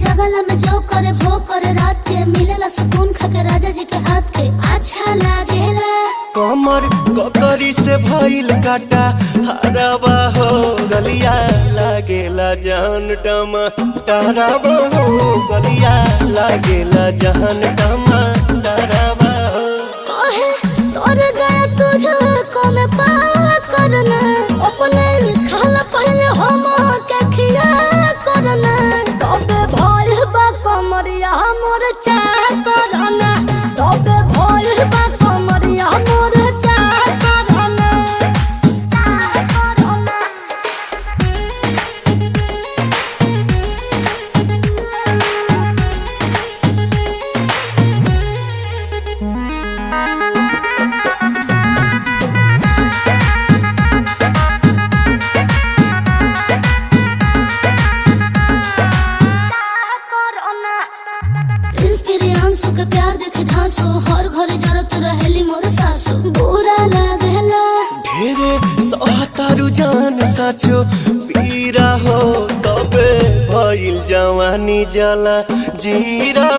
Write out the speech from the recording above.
जगला में जो करे वो करे रात के मिलेला सुकून खाके राजा जी के हाथ के अच्छा लागेला। कमर ककरी से भइल काटा हराबा हो गलिया लागेला जान टमा डराबा हो गलिया लागेला जान टमा डराबा हो। कहे तोर गया तुझको मैं पार करना अपने खाला पहले हम के खिया करना तबे भइल बा कमरिया मोर चाह करना तबे भइल बा कमरिया मोर चाह करना चाह करना। प्रियांशु के प्यार देखे धांसो हर घरे जरत रहेली मोर सासु बुरा लागेला। ढेरे सहतारू जान साचो पीरा हो तबे भइल जवानी जला जीरा।